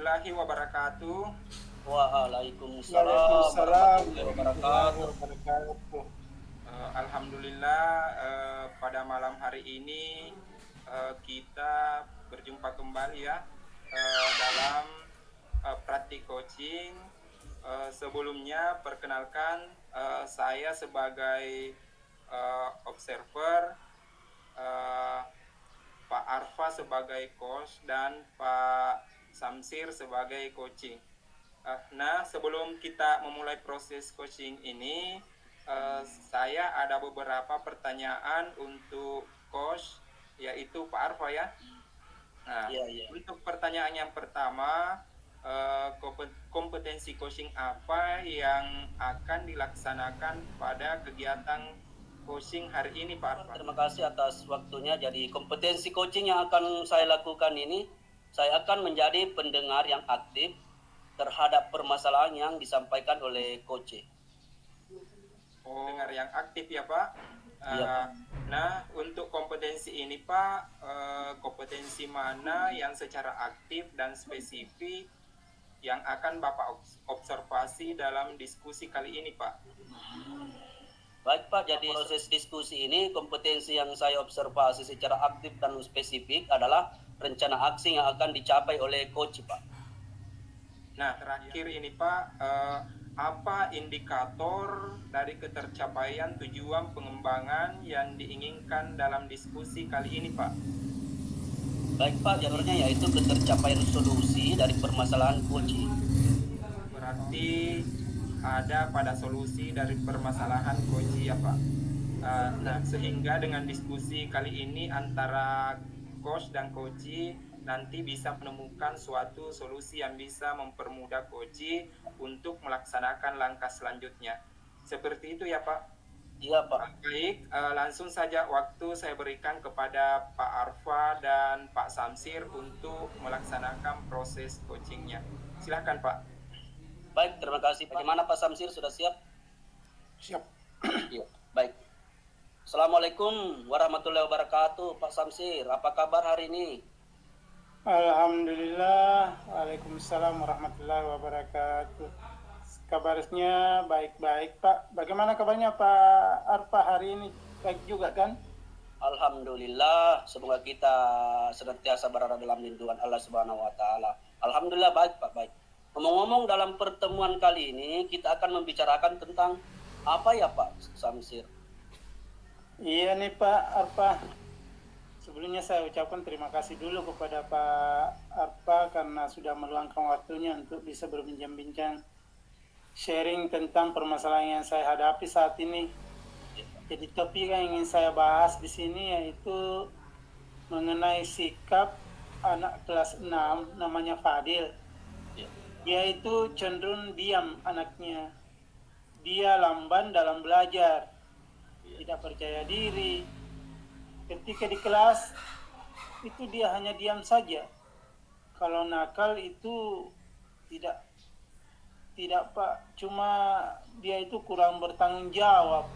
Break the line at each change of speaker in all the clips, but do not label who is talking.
warahmatullahi wabarakatuh.
Waalaikumsalam
Waalaikumsalam
warahmatullahi
warahmatullahi
wabarakatuh.
wabarakatuh.
Alhamdulillah, pada malam hari ini kita berjumpa kembali ya dalam praktik coaching. Sebelumnya perkenalkan, saya sebagai observer, eh, Pak Arfa sebagai coach dan Pak Samsir sebagai coaching. Nah, sebelum kita memulai proses coaching ini, saya ada beberapa pertanyaan untuk coach, yaitu Pak Arfa ya. Nah,
Iya.
untuk pertanyaan yang pertama, kompetensi coaching apa yang akan dilaksanakan pada kegiatan coaching hari ini, Pak Arfa?
Terima kasih atas waktunya. Jadi kompetensi coaching yang akan saya lakukan ini, saya akan menjadi pendengar yang aktif terhadap permasalahan yang disampaikan oleh coach.
Pendengar yang aktif ya Pak.
Iya.
Nah, untuk kompetensi ini Pak, kompetensi mana yang secara aktif dan spesifik yang akan Bapak observasi dalam diskusi kali ini Pak?
Baik Pak, jadi proses diskusi ini kompetensi yang saya observasi secara aktif dan spesifik adalah rencana aksi yang akan dicapai oleh coach Pak.
Nah, terakhir ini Pak, apa indikator dari ketercapaian tujuan pengembangan yang diinginkan dalam diskusi kali ini Pak?
Baik Pak, jalurnya yaitu ketercapaian solusi dari permasalahan coach.
Berarti ada pada solusi dari permasalahan coach ya Pak. Nah, sehingga dengan diskusi kali ini antara coach dan coach nanti bisa menemukan suatu solusi yang bisa mempermudah coach untuk melaksanakan langkah selanjutnya. Seperti itu ya Pak?
Iya Pak.
Baik, langsung saja waktu saya berikan kepada Pak Arfa dan Pak Samsir untuk melaksanakan proses coachingnya. Silahkan Pak.
Baik, terima kasih. Bagaimana Pak Samsir, sudah siap?
Siap.
Iya, baik. Assalamualaikum warahmatullahi wabarakatuh. Pak Samsir, apa kabar hari ini?
Alhamdulillah. Waalaikumsalam warahmatullahi wabarakatuh. Kabarnya baik-baik Pak. Bagaimana kabarnya Pak Arfa hari ini? Baik juga kan?
Alhamdulillah, semoga kita senantiasa berada dalam lindungan Allah Subhanahu wa taala. Alhamdulillah baik Pak, baik. Ngomong-ngomong, dalam pertemuan kali ini kita akan membicarakan tentang apa ya Pak Samsir?
Iya nih Pak Arfa. Sebelumnya saya ucapkan terima kasih dulu kepada Pak Arfa karena sudah meluangkan waktunya untuk bisa berbincang-bincang sharing tentang permasalahan yang saya hadapi saat ini. Jadi topik yang ingin saya bahas di sini yaitu mengenai sikap anak kelas 6 namanya Fadil. Dia itu cenderung diam anaknya. Dia lamban dalam belajar, tidak percaya diri. Ketika di kelas itu dia hanya diam saja. Kalau nakal itu tidak Pak, cuma dia itu kurang bertanggung jawab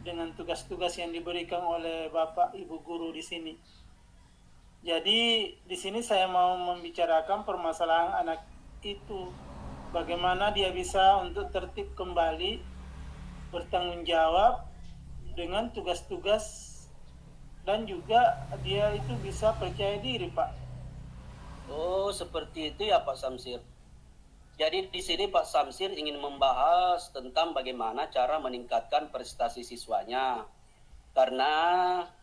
dengan tugas-tugas yang diberikan oleh Bapak Ibu guru di sini. Jadi di sini saya mau membicarakan permasalahan anak itu, bagaimana dia bisa untuk tertib kembali, bertanggung jawab dengan tugas-tugas, dan juga dia itu bisa percaya diri Pak.
Oh, seperti itu ya Pak Samsir. Jadi di sini Pak Samsir ingin membahas tentang bagaimana cara meningkatkan prestasi siswanya. Karena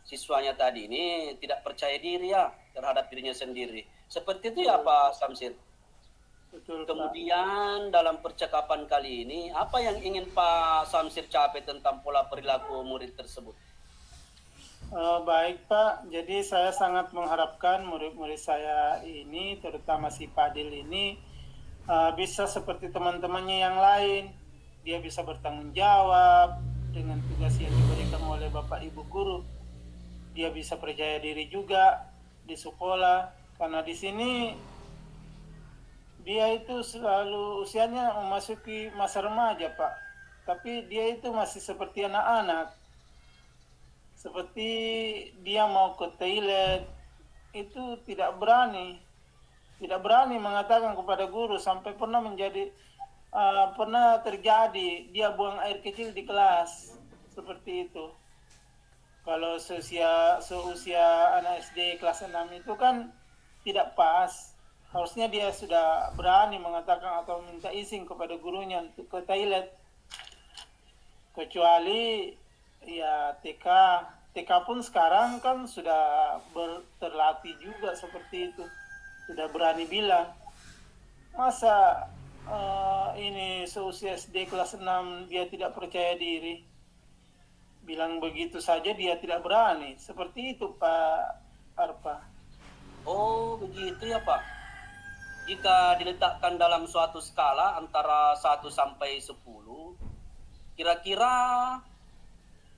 siswanya tadi ini tidak percaya diri ya terhadap dirinya sendiri. Seperti itu ya Pak Samsir.
Betul
Kemudian dalam percakapan kali ini, apa yang ingin Pak Samsir capai tentang pola perilaku murid tersebut?
Baik Pak, jadi saya sangat mengharapkan murid-murid saya ini, terutama si Fadil ini, bisa seperti teman-temannya yang lain. Dia bisa bertanggung jawab dengan tugas yang diberikan oleh Bapak Ibu guru. Dia bisa percaya diri juga di sekolah, karena di sini dia itu selalu usianya memasuki masa remaja Pak. Tapi dia itu masih seperti anak-anak. Seperti dia mau ke toilet itu tidak berani. tidak berani mengatakan kepada guru, sampai pernah pernah terjadi dia buang air kecil di kelas seperti itu. Kalau seusia anak SD kelas 6 itu kan tidak pas. Harusnya dia sudah berani mengatakan atau minta izin kepada gurunya untuk ke toilet. Kecuali ya TK pun sekarang kan sudah terlatih juga seperti itu. Sudah berani bilang. Masa ini seusia SD kelas 6 dia tidak percaya diri? Bilang begitu saja dia tidak berani. Seperti itu Pak Arpa.
Oh, begitu ya Pak. Jika diletakkan dalam suatu skala antara 1 sampai 10, kira-kira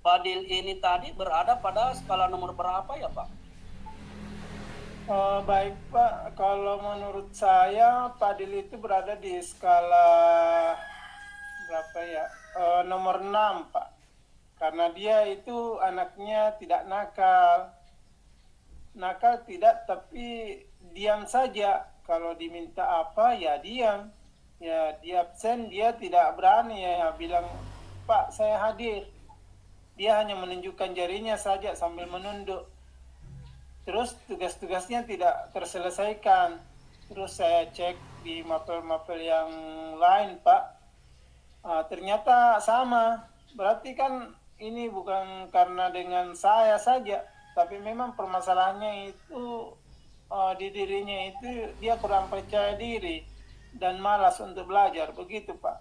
Fadil ini tadi berada pada skala nomor berapa ya Pak?
Baik Pak, kalau menurut saya Fadil itu berada di skala berapa ya? Nomor 6 Pak. Karena dia itu anaknya tidak nakal. Nakal tidak, tapi diam saja. Kalau diminta apa ya diam. Ya dia absen, dia tidak berani ya bilang, Pak saya hadir. Dia hanya menunjukkan jarinya saja sambil menunduk. Terus tugas-tugasnya tidak terselesaikan. Terus saya cek di mapel-mapel yang lain Pak. Ternyata sama. Berarti kan ini bukan karena dengan saya saja, tapi memang permasalahannya itu di dirinya itu dia kurang percaya diri dan malas untuk belajar, begitu Pak.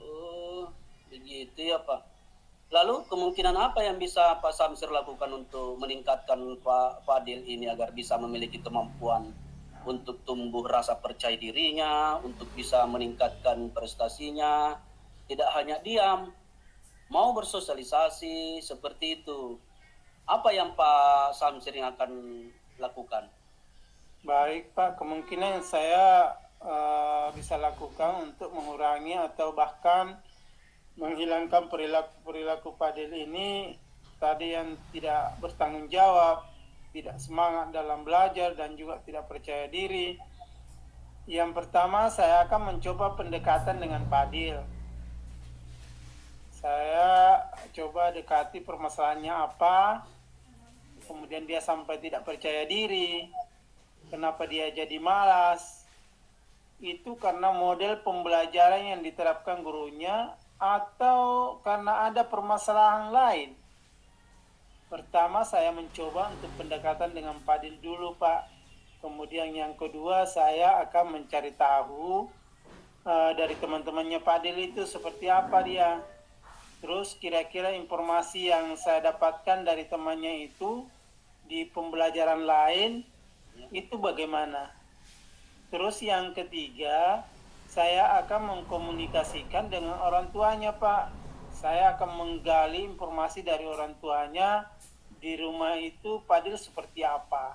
Oh, begitu ya Pak. Lalu kemungkinan apa yang bisa Pak Samsir lakukan untuk meningkatkan Pak Fadil ini agar bisa memiliki kemampuan untuk tumbuh rasa percaya dirinya, untuk bisa meningkatkan prestasinya, tidak hanya diam, mau bersosialisasi seperti itu. Apa yang Pak Samsir yang akan lakukan?
Baik Pak, kemungkinan saya bisa lakukan untuk mengurangi atau bahkan menghilangkan perilaku Fadil ini tadi yang tidak bertanggung jawab, tidak semangat dalam belajar dan juga tidak percaya diri. Yang pertama saya akan mencoba pendekatan dengan Fadil. Saya coba dekati permasalahannya apa, kemudian dia sampai tidak percaya diri, kenapa dia jadi malas. Itu karena model pembelajaran yang diterapkan gurunya atau karena ada permasalahan lain. Pertama saya mencoba untuk pendekatan dengan Fadil dulu Pak. Kemudian yang kedua saya akan mencari tahu dari teman-temannya Fadil itu seperti apa dia. Terus kira-kira informasi yang saya dapatkan dari temannya itu di pembelajaran lain itu bagaimana. Terus yang ketiga, saya akan mengkomunikasikan dengan orang tuanya Pak. Saya akan menggali informasi dari orang tuanya di rumah itu Fadil seperti apa.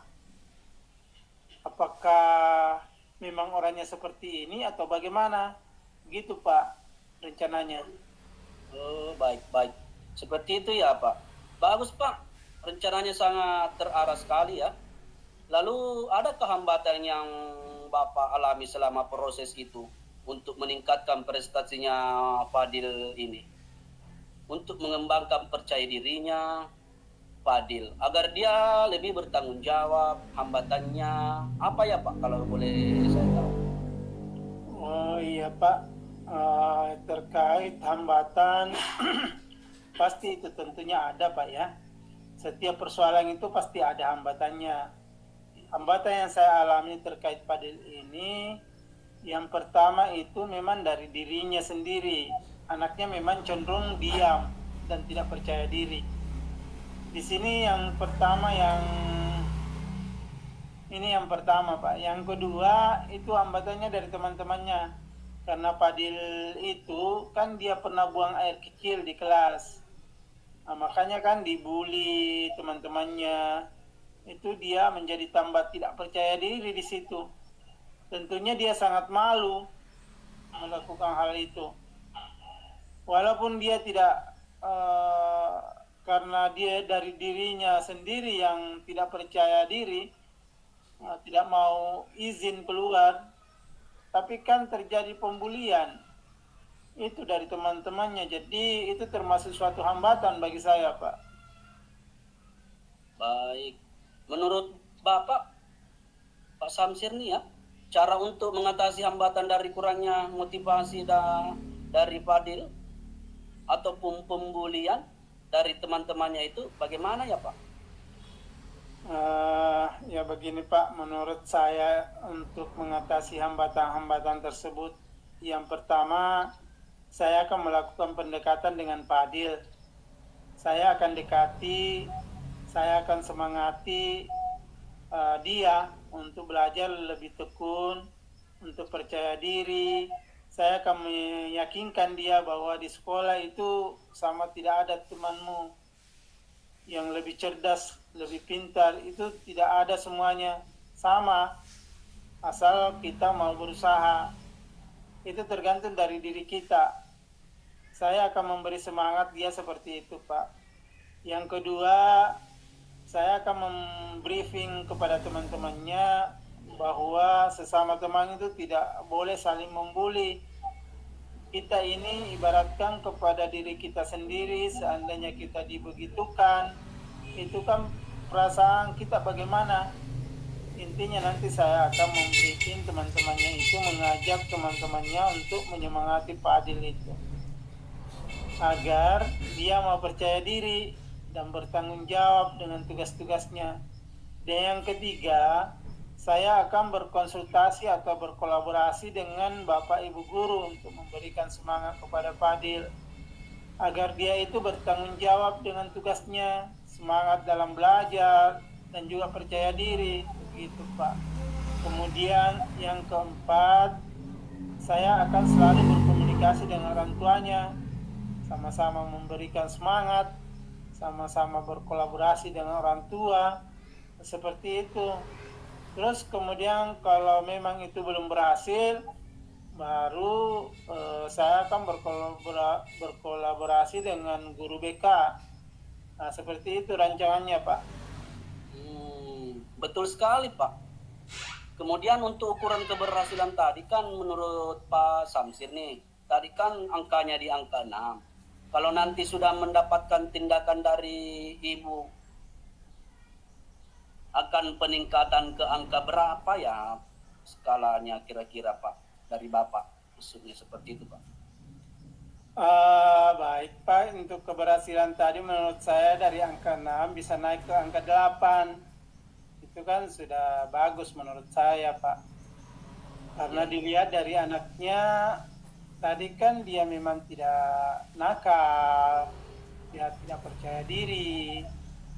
Apakah memang orangnya seperti ini atau bagaimana? Gitu Pak rencananya.
Oh, baik. Seperti itu ya Pak. Bagus Pak. Rencananya sangat terarah sekali ya. Lalu adakah hambatan yang Bapak alami selama proses itu untuk meningkatkan prestasinya Fadil ini? Untuk mengembangkan percaya dirinya Fadil agar dia lebih bertanggung jawab, hambatannya apa ya Pak kalau boleh saya tahu?
Oh iya Pak, terkait hambatan pasti itu tentunya ada Pak ya. Setiap persoalan itu pasti ada hambatannya. Hambatan yang saya alami terkait Fadil ini, yang pertama itu memang dari dirinya sendiri. Anaknya memang cenderung diam dan tidak percaya diri. Di sini yang pertama yang pertama Pak. Yang kedua itu hambatannya dari teman-temannya. Karena Fadil itu kan dia pernah buang air kecil di kelas. Nah, makanya kan dibully teman-temannya. Itu dia menjadi tambah tidak percaya diri di situ. Tentunya dia sangat malu melakukan hal itu. Walaupun dia tidak karena dia dari dirinya sendiri yang tidak percaya diri, tidak mau izin keluar, tapi kan terjadi pembulian itu dari teman-temannya, jadi itu termasuk suatu hambatan bagi saya, Pak.
Baik. Menurut Bapak, Pak Samsir nih ya, cara untuk mengatasi hambatan dari kurangnya motivasi dari Fadil ataupun pembulian dari teman-temannya itu bagaimana ya Pak?
Ya begini Pak, menurut saya untuk mengatasi hambatan-hambatan tersebut, yang pertama saya akan melakukan pendekatan dengan Fadil. Saya akan dekati, saya akan semangati dia untuk belajar lebih tekun, untuk percaya diri. Saya akan meyakinkan dia bahwa di sekolah itu sama tidak ada temanmu yang lebih cerdas, lebih pintar, itu tidak ada, semuanya sama, asal kita mau berusaha. Itu tergantung dari diri kita. Saya akan memberi semangat dia seperti itu, Pak. Yang kedua, saya akan membriefing kepada teman-temannya bahwa sesama teman itu tidak boleh saling membuli. Kita ini ibaratkan kepada diri kita sendiri, seandainya kita dibegitukan, itu kan perasaan kita bagaimana. Intinya nanti saya akan membriefing teman-temannya itu, mengajak teman-temannya untuk menyemangati Fadil itu, agar dia mau percaya diri dan bertanggung jawab dengan tugas-tugasnya. Dan yang ketiga, saya akan berkonsultasi atau berkolaborasi dengan Bapak Ibu Guru untuk memberikan semangat kepada Fadil, agar dia itu bertanggung jawab dengan tugasnya, semangat dalam belajar, dan juga percaya diri. Begitu Pak. Kemudian yang keempat, saya akan selalu berkomunikasi dengan orang tuanya, sama-sama memberikan semangat, sama-sama berkolaborasi dengan orang tua, seperti itu. Terus kemudian kalau memang itu belum berhasil, baru saya akan berkolaborasi dengan guru BK. Nah, seperti itu rancangannya, Pak.
Betul sekali, Pak. Kemudian untuk ukuran keberhasilan tadi kan menurut Pak Samsir nih, tadi kan angkanya di angka 6. Kalau nanti sudah mendapatkan tindakan dari Ibu, akan peningkatan ke angka berapa ya skalanya kira-kira Pak, dari Bapak? Maksudnya seperti itu Pak.
Baik Pak, untuk keberhasilan tadi menurut saya dari angka 6 bisa naik ke angka 8. Itu kan sudah bagus menurut saya Pak. Karena dilihat dari anaknya, tadi kan dia memang tidak nakal, dia tidak percaya diri.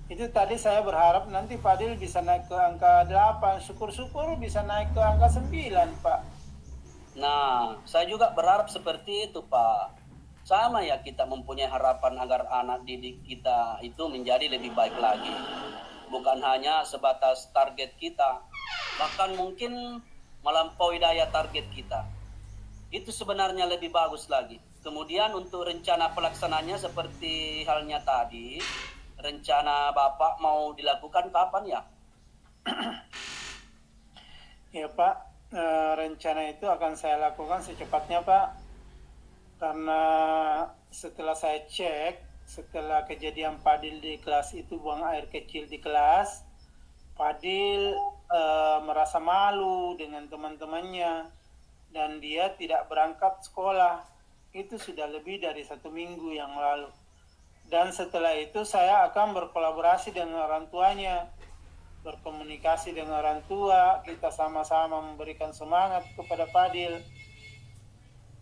Itu tadi saya berharap nanti Fadil bisa naik ke angka 8, syukur-syukur bisa naik ke angka 9 Pak.
Nah, saya juga berharap seperti itu Pak. Sama ya, kita mempunyai harapan agar anak didik kita itu menjadi lebih baik lagi. Bukan hanya sebatas target kita, bahkan mungkin melampaui daya target kita. Itu sebenarnya lebih bagus lagi. Kemudian untuk rencana pelaksananya seperti halnya tadi, rencana Bapak mau dilakukan kapan ya?
Ya Pak, rencana itu akan saya lakukan secepatnya Pak. Karena setelah saya cek, setelah kejadian Fadil di kelas itu buang air kecil di kelas, Fadil merasa malu dengan teman-temannya dan dia tidak berangkat sekolah. Itu sudah lebih dari 1 minggu yang lalu. Dan setelah itu saya akan berkolaborasi dengan orang tuanya, berkomunikasi dengan orang tua, kita sama-sama memberikan semangat kepada Fadil.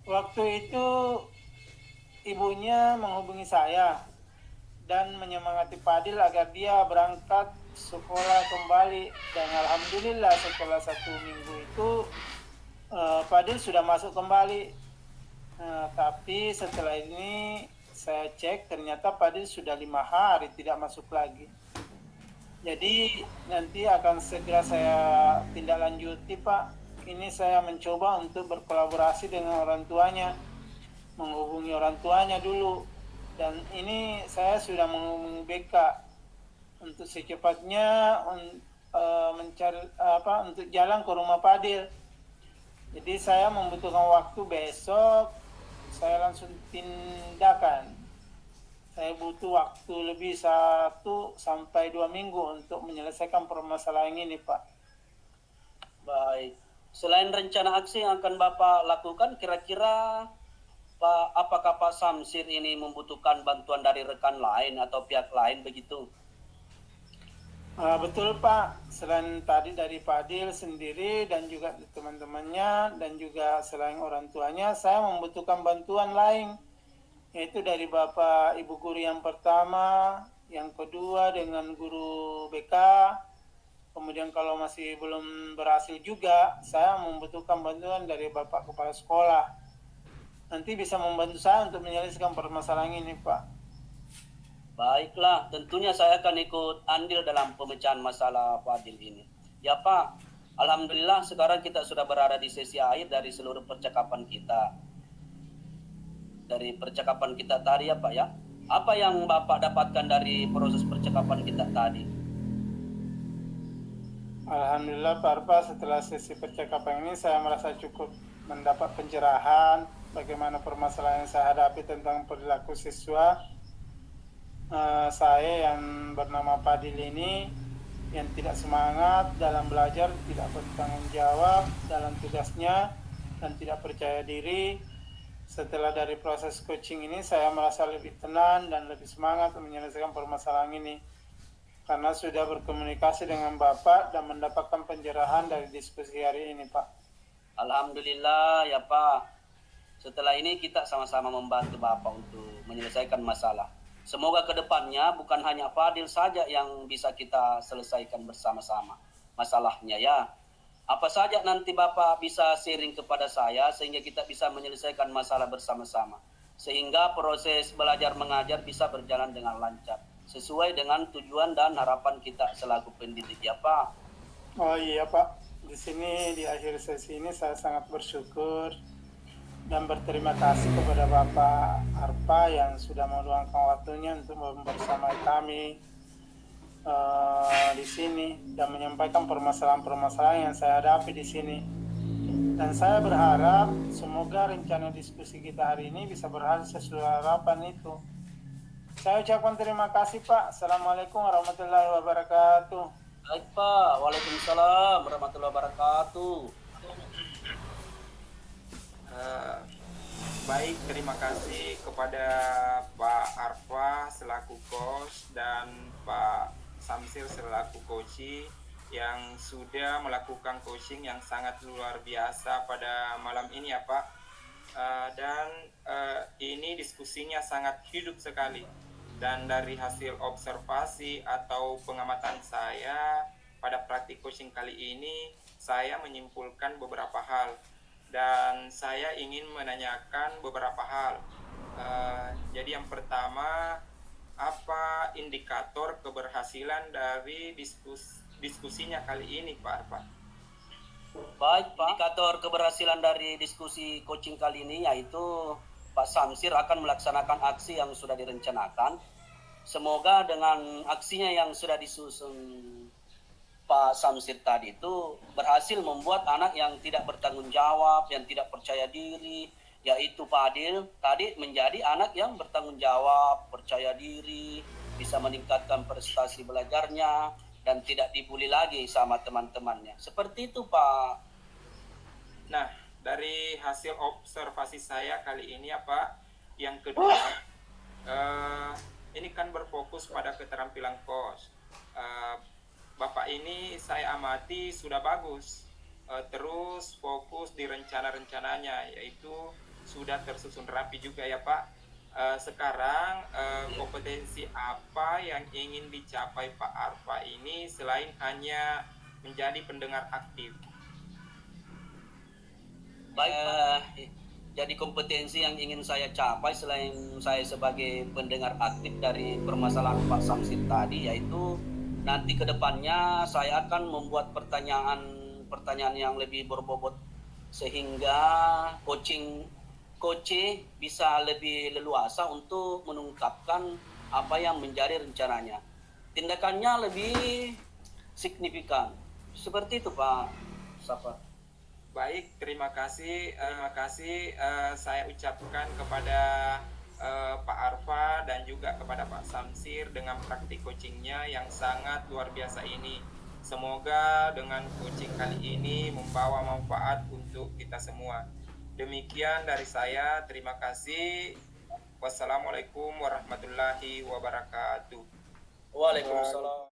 Waktu itu ibunya menghubungi saya dan menyemangati Fadil agar dia berangkat sekolah kembali. Dan alhamdulillah setelah 1 minggu itu Fadil sudah masuk kembali. Tapi setelah ini saya cek ternyata Fadil sudah 5 hari tidak masuk lagi. Jadi nanti akan segera saya tindak lanjuti Pak. Ini saya mencoba untuk berkolaborasi dengan orang tuanya, menghubungi orang tuanya dulu. Dan ini saya sudah menghubungi BK untuk secepatnya mencari untuk jalan ke rumah Fadil. Jadi saya membutuhkan waktu besok, saya langsung tindakan. Saya butuh waktu lebih 1 sampai 2 minggu untuk menyelesaikan permasalahan ini, Pak.
Baik. Selain rencana aksi yang akan Bapak lakukan, kira-kira Pak, apakah Pak Samsir ini membutuhkan bantuan dari rekan lain atau pihak lain begitu?
Betul Pak, selain tadi dari Fadil sendiri dan juga teman-temannya dan juga selain orang tuanya, saya membutuhkan bantuan lain, yaitu dari Bapak Ibu guru yang pertama, yang kedua dengan guru BK, kemudian kalau masih belum berhasil juga, saya membutuhkan bantuan dari Bapak Kepala Sekolah. Nanti bisa membantu saya untuk menyelesaikan permasalahan ini Pak.
Baiklah, tentunya saya akan ikut andil dalam pemecahan masalah Fadil ini. Ya Pak, Alhamdulillah sekarang kita sudah berada di sesi akhir dari seluruh percakapan kita. Dari percakapan kita tadi ya Pak ya. Apa yang Bapak dapatkan dari proses percakapan kita tadi?
Alhamdulillah Pak Arfa, setelah sesi percakapan ini saya merasa cukup mendapat pencerahan bagaimana permasalahan yang saya hadapi tentang perilaku siswa. Saya yang bernama Fadil ini yang tidak semangat dalam belajar, tidak bertanggung jawab dalam tugasnya dan tidak percaya diri. Setelah dari proses coaching ini saya merasa lebih tenang dan lebih semangat menyelesaikan permasalahan ini karena sudah berkomunikasi dengan Bapak dan mendapatkan pencerahan dari diskusi hari ini Pak.
Alhamdulillah ya Pak. Setelah ini kita sama-sama membantu Bapak untuk menyelesaikan masalah. Semoga kedepannya bukan hanya Fadil saja yang bisa kita selesaikan bersama-sama masalahnya ya. Apa saja nanti Bapak bisa sharing kepada saya sehingga kita bisa menyelesaikan masalah bersama-sama. Sehingga proses belajar mengajar bisa berjalan dengan lancar. Sesuai dengan tujuan dan harapan kita selaku pendidik ya Pak.
Oh iya Pak, di sini di akhir sesi ini saya sangat bersyukur dan berterima kasih kepada Bapak Arfa yang sudah meluangkan waktunya untuk membersamai kami di sini dan menyampaikan permasalahan-permasalahan yang saya hadapi di sini. Dan saya berharap semoga rencana diskusi kita hari ini bisa berhasil sesuai harapan itu. Saya ucapkan terima kasih Pak. Assalamualaikum warahmatullahi wabarakatuh.
Baik Pak, waalaikumsalam warahmatullahi wabarakatuh.
Baik, terima kasih kepada Pak Arfa selaku coach dan Pak Samsir selaku coach yang sudah melakukan coaching yang sangat luar biasa pada malam ini ya Pak. Ini diskusinya sangat hidup sekali dan dari hasil observasi atau pengamatan saya pada praktik coaching kali ini saya menyimpulkan beberapa hal. Dan saya ingin menanyakan beberapa hal. Jadi yang pertama, apa indikator keberhasilan dari diskusinya kali ini, Pak Arfa?
Baik Pak, indikator keberhasilan dari diskusi coaching kali ini yaitu Pak Samsir akan melaksanakan aksi yang sudah direncanakan. Semoga dengan aksinya yang sudah disusun Pak Samsir tadi itu berhasil membuat anak yang tidak bertanggung jawab, yang tidak percaya diri, yaitu Fadil tadi menjadi anak yang bertanggung jawab, percaya diri, bisa meningkatkan prestasi belajarnya, dan tidak dibully lagi sama teman-temannya. Seperti itu Pak.
Nah, dari hasil observasi saya kali ini ya Pak, yang kedua, ini kan berfokus pada keterampilan coach. Bapak ini saya amati sudah bagus, terus fokus di rencana-rencananya, yaitu sudah tersusun rapi juga ya Pak. Sekarang kompetensi apa yang ingin dicapai Pak Arfa ini selain hanya menjadi pendengar aktif?
Baik, jadi kompetensi yang ingin saya capai selain saya sebagai pendengar aktif dari permasalahan Pak Samsir tadi yaitu nanti ke depannya saya akan membuat pertanyaan yang lebih berbobot sehingga coach bisa lebih leluasa untuk mengungkapkan apa yang menjadi rencananya. Tindakannya lebih signifikan. Seperti itu Pak Safar.
Baik, terima kasih. Saya ucapkan kepada Pak Arfa dan juga kepada Pak Samsir dengan praktik coachingnya yang sangat luar biasa ini. Semoga dengan coaching kali ini membawa manfaat untuk kita semua. Demikian dari saya, terima kasih. Wassalamualaikum warahmatullahi wabarakatuh.
Waalaikumsalam.